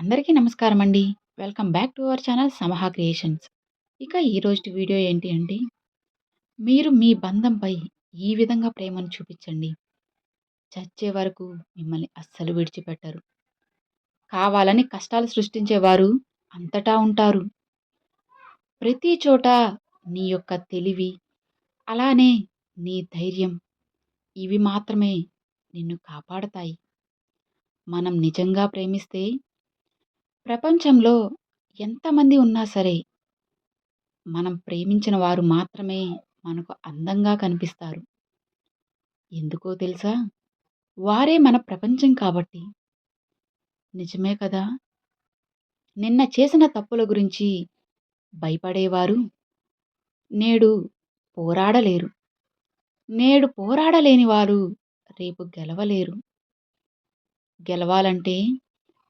అందరికీ నమస్కారం అండి. Welcome back to our channel Samaha creations. ఇక ఈరోజు వీడియో ఏంటి అంటే, మీరు మీ బంధంపై ఈ విధంగా ప్రేమను చూపించండి. చచ్చే వరకు మిమ్మల్ని అస్సలు విడిచిపెట్టరు. కావాలని కష్టాలు సృష్టించేవారు అంతటా ఉంటారు. ప్రతి చోట నీ యొక్క తెలివి, అలానే నీ ధైర్యం ఇవి మాత్రమే నిన్ను కాపాడతాయి. మనం నిజంగా ప్రేమిస్తే ప్రపంచంలో ఎంతమంది ఉన్నా సరే మనం ప్రేమించిన వారు మాత్రమే మనకు అందంగా కనిపిస్తారు. ఎందుకో తెలుసా? వారే మన ప్రపంచం కాబట్టి. నిజమే కదా! నిన్న చేసిన తప్పుల గురించి భయపడేవారు నేడు పోరాడలేరు. నేడు పోరాడలేని వారు రేపు గెలవలేరు. గెలవాలంటే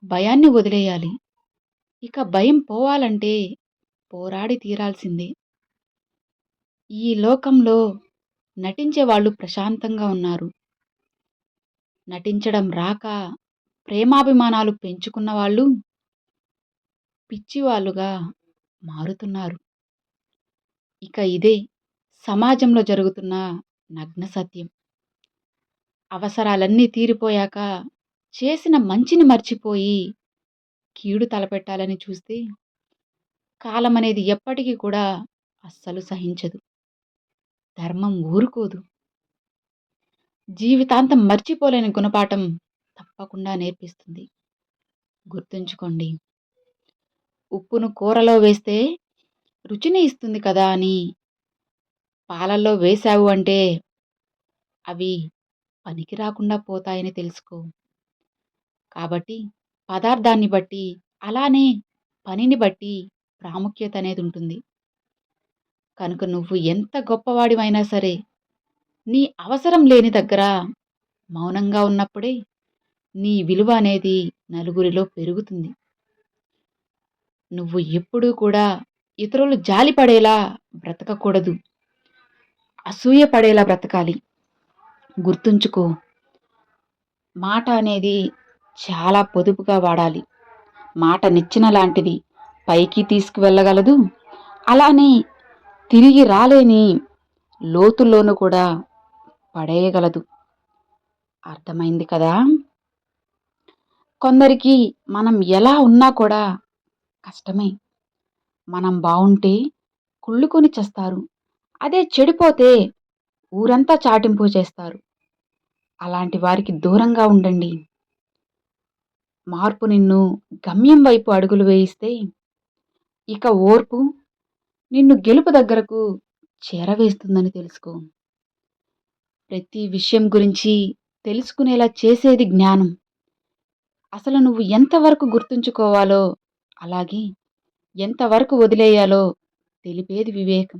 భయాన్ని వదిలేయాలి. ఇక భయం పోవాలంటే పోరాడి తీరాల్సిందే. ఈ లోకంలో నటించే వాళ్ళు ప్రశాంతంగా ఉన్నారు. నటించడం రాక ప్రేమాభిమానాలు పెంచుకున్న వాళ్ళు పిచ్చివాళ్ళుగా మారుతున్నారు. ఇక ఇదే సమాజంలో జరుగుతున్న నగ్న సత్యం. అవసరాలన్నీ తీరిపోయాక చేసిన మంచిని మర్చిపోయి కీడు తలపెట్టాలని చూస్తే కాలమనేది ఎప్పటికీ కూడా అస్సలు సహించదు. ధర్మం ఊరుకోదు. జీవితాంతం మర్చిపోలేని గుణపాఠం తప్పకుండా నేర్పిస్తుంది. గుర్తుంచుకోండి. ఉప్పును కూరలో వేస్తే రుచిని ఇస్తుంది కదా అని పాలల్లో వేశావు అంటే అవి పనికి రాకుండా పోతాయని తెలుసుకో. కాబట్టి పదార్థాన్ని బట్టి, అలానే పనిని బట్టి ప్రాముఖ్యత అనేది ఉంటుంది. కనుక నువ్వు ఎంత గొప్పవాడివైనా సరే, నీ అవసరం లేని దగ్గర మౌనంగా ఉన్నప్పుడే నీ విలువ అనేది నలుగురిలో పెరుగుతుంది. నువ్వు ఎప్పుడూ కూడా ఇతరులు జాలిపడేలా బ్రతకకూడదు. అసూయ పడేలా బ్రతకాలి. గుర్తుంచుకో. మాట అనేది చాలా పొదుపుగా వాడాలి. మాట నిచ్చెన లాంటిది. పైకి తీసుకువెళ్ళగలదు. అలానే తిరిగి రాలేని లోతుల్లోనూ కూడా పడేయగలదు. అర్థమైంది కదా! కొందరికి మనం ఎలా ఉన్నా కూడా కష్టమే. మనం బావుంటే కుళ్ళుకొని చస్తారు. అదే చెడిపోతే ఊరంతా చాటింపు చేస్తారు. అలాంటి వారికి దూరంగా ఉండండి. మార్పు నిన్ను గమ్యం వైపు అడుగులు వేయిస్తే, ఇక ఓర్పు నిన్ను గెలుపు దగ్గరకు చేరవేస్తుందని తెలుసుకో. ప్రతి విషయం గురించి తెలుసుకునేలా చేసేది జ్ఞానం. అసలు నువ్వు ఎంతవరకు గుర్తుంచుకోవాలో, అలాగే ఎంతవరకు వదిలేయాలో తెలిపేది వివేకం.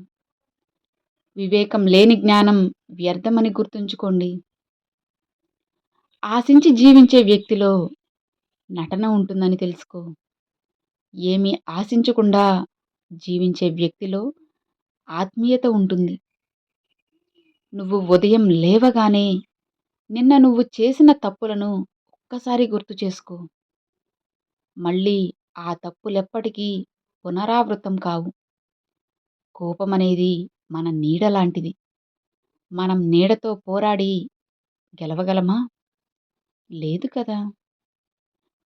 వివేకం లేని జ్ఞానం వ్యర్థమని గుర్తుంచుకోండి. ఆశించి జీవించే వ్యక్తిలో నటన ఉంటుందని తెలుసుకో. ఏమీ ఆశించకుండా జీవించే వ్యక్తిలో ఆత్మీయత ఉంటుంది. నువ్వు ఉదయం లేవగానే నిన్న నువ్వు చేసిన తప్పులను ఒక్కసారి గుర్తు చేసుకో. మళ్ళీ ఆ తప్పులెప్పటికీ పునరావృతం కావు. కోపమనేది మన నీడ లాంటిది. మనం నీడతో పోరాడి గెలవగలమా? లేదు కదా!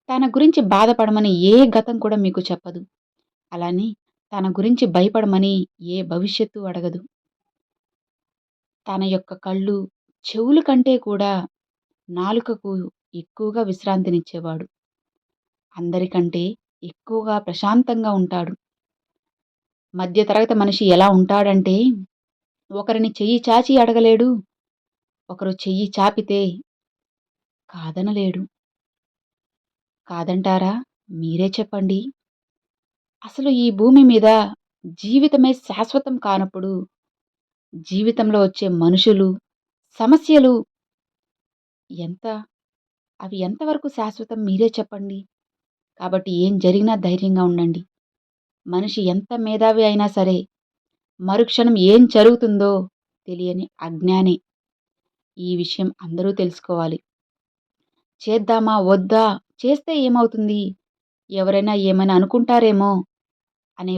తన గురించి బాధపడమని ఏ గతం కూడా మీకు చెప్పదు. అలానే తన గురించి భయపడమని ఏ భవిష్యత్తు అడగదు. తన యొక్క కళ్ళు, చెవులు కంటే కూడా నాలుకకు ఎక్కువగా విశ్రాంతినిచ్చేవాడు. అందరికంటే ఎక్కువగా ప్రశాంతంగా ఉంటాడు. మధ్యతరగతి మనిషి ఎలా ఉంటాడంటే, ఒకరిని చెయ్యి చాచి అడగలేడు. ఒకరు చెయ్యి చాపితే కాదనలేడు. కాదంటారా? మీరే చెప్పండి. అసలు ఈ భూమి మీద జీవితమే శాశ్వతం కానప్పుడు, జీవితంలో వచ్చే మనుషులు, సమస్యలు ఎంత అవి ఎంతవరకు శాశ్వతం మీరే చెప్పండి. కాబట్టి ఏం జరిగినా ధైర్యంగా ఉండండి. మనిషి ఎంత మేధావి అయినా సరే, మరుక్షణం ఏం జరుగుతుందో తెలియని అజ్ఞాని. ఈ విషయం అందరూ తెలుసుకోవాలి. చేద్దామా? వద్దా? చేస్తే ఏమవుతుంది? ఎవరైనా ఏమైనా అనుకుంటారేమో అనే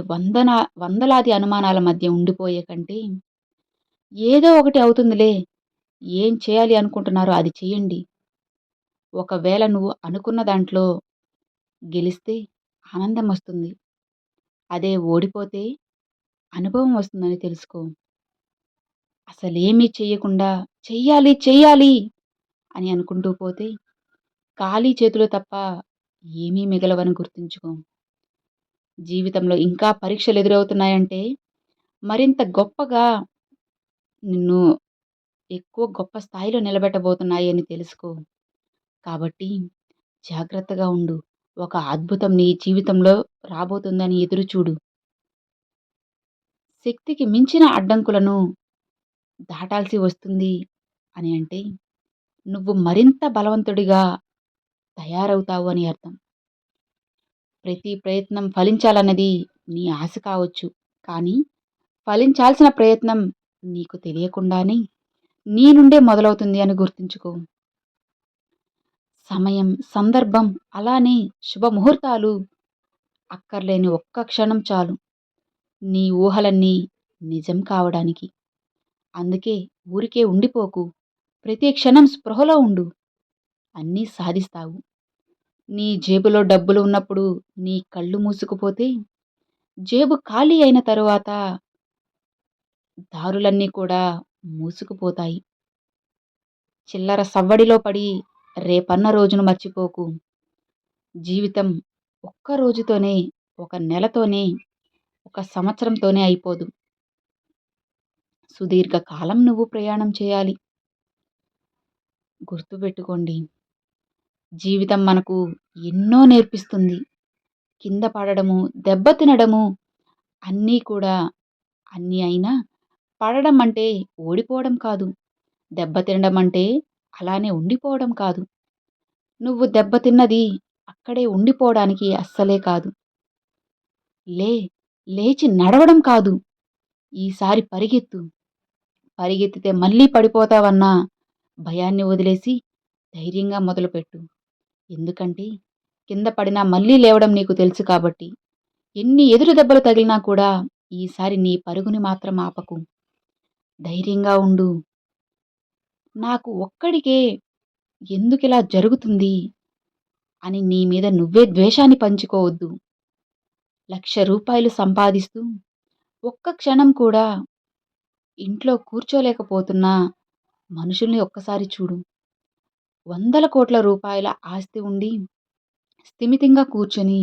వందలాది అనుమానాల మధ్య ఉండిపోయే కంటే, ఏదో ఒకటి అవుతుందిలే, ఏం చేయాలి అనుకుంటున్నారో అది చెయ్యండి. ఒకవేళ నువ్వు అనుకున్న దాంట్లో గెలిస్తే ఆనందమొస్తుంది. అదే ఓడిపోతే అనుభవం వస్తుందని తెలుసుకో. అసలేమీ చెయ్యకుండా చెయ్యాలి, చెయ్యాలి అని అనుకుంటూ పోతే ఖాళీ చేతులు తప్ప ఏమీ మిగలవని గుర్తుంచుకో. జీవితంలో ఇంకా పరీక్షలెదురవుతున్నాయంటే మరింత గొప్పగా నిన్ను ఎక్కువ గొప్ప స్థాయిలో నిలబెట్టబోతున్నాయని తెలుసుకో. కాబట్టి జాగ్రత్తగా ఉండు. ఒక అద్భుతం నీ జీవితంలో రాబోతుందని ఎదురు చూడు. శక్తికి మించిన అడ్డంకులను దాటాల్సి వస్తుంది అని అంటే, నువ్వు మరింత బలవంతుడిగా తయారవుతావు అని అర్థం. ప్రతి ప్రయత్నం ఫలించాలన్నది నీ ఆశ కావచ్చు. కానీ ఫలించాల్సిన ప్రయత్నం నీకు తెలియకుండానే నీ నుండే మొదలవుతుంది అని గుర్తుంచుకో. సమయం, సందర్భం అలానే శుభముహూర్తాలు అక్కర్లేని ఒక్క క్షణం చాలు నీ ఊహలన్నీ నిజం కావడానికి. అందుకే ఊరికే ఉండిపోకు. ప్రతి క్షణం స్పృహలో ఉండు. అన్నీ సాధిస్తావు. నీ జేబులో డబ్బులు ఉన్నప్పుడు నీ కళ్ళు మూసుకుపోతే, జేబు ఖాళీ అయిన తరువాత దారులన్నీ కూడా మూసుకుపోతాయి. చిల్లర సవ్వడిలో పడి రేపన్న రోజును మర్చిపోకు. జీవితం ఒక్క రోజుతోనే, ఒక నెలతోనే, ఒక సంవత్సరంతోనే అయిపోదు. సుదీర్ఘ కాలం నువ్వు ప్రయాణం చేయాలి. గుర్తుపెట్టుకోండి. జీవితం మనకు ఎన్నో నేర్పిస్తుంది. కింద పడడము, దెబ్బ తినడము అన్నీ కూడా అన్నీ అయినా పడడం అంటే ఓడిపోవడం కాదు. దెబ్బ తినడం అంటే అలానే ఉండిపోవడం కాదు. నువ్వు దెబ్బతిన్నది అక్కడే ఉండిపోవడానికి అస్సలే కాదు. లే లేచి నడవడం కాదు. ఈసారి పరిగెత్తు. పరిగెత్తితే మళ్ళీ పడిపోతావన్న భయాన్ని వదిలేసి ధైర్యంగా మొదలుపెట్టు. ఎందుకంటే కింద పడినా మళ్ళీ లేవడం నీకు తెలుసు కాబట్టి. ఎన్ని ఎదురు దెబ్బలు తగిలినా కూడా ఈసారి నీ పరుగుని మాత్రం ఆపకు. ధైర్యంగా ఉండు. నాకు ఒక్కడికే ఎందుకిలా జరుగుతుంది అని నీ మీద నువ్వే ద్వేషాన్ని పంచుకోవద్దు. రూ. 1,00,000 సంపాదిస్తూ ఒక్క క్షణం కూడా ఇంట్లో కూర్చోలేకపోతున్న మనుషుల్ని ఒక్కసారి చూడు. వందల కోట్ల రూపాయల ఆస్తి ఉండి స్థిమితంగా కూర్చొని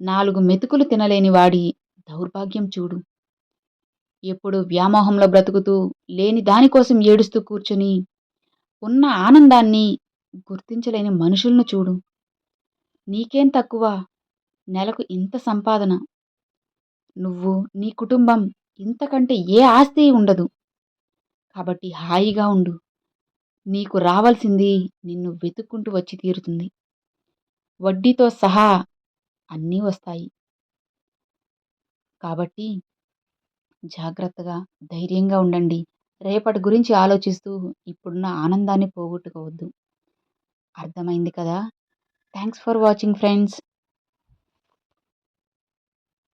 4 మెతుకులు తినలేని వాడి దౌర్భాగ్యం చూడు. ఎప్పుడు వ్యామోహంలో బ్రతుకుతూ లేని దానికోసం ఏడుస్తూ కూర్చొని ఉన్న ఆనందాన్ని గుర్తించలేని మనుషులను చూడు. నీకేం తక్కువ? నెలకు ఇంత సంపాదన. నువ్వు, నీ కుటుంబం ఇంతకంటే ఏ ఆస్తి ఉండదు. కాబట్టి హాయిగా ఉండు. నీకు రావాల్సింది నిన్ను వెతుక్కుంటూ వచ్చి తీరుతుంది. వడ్డీతో సహా అన్నీ వస్తాయి. కాబట్టి జాగ్రత్తగా, ధైర్యంగా ఉండండి. రేపటి గురించి ఆలోచిస్తూ ఇప్పుడున్న ఆనందాన్ని పోగొట్టుకోవద్దు. అర్థమైంది కదా! Thanks for watching friends.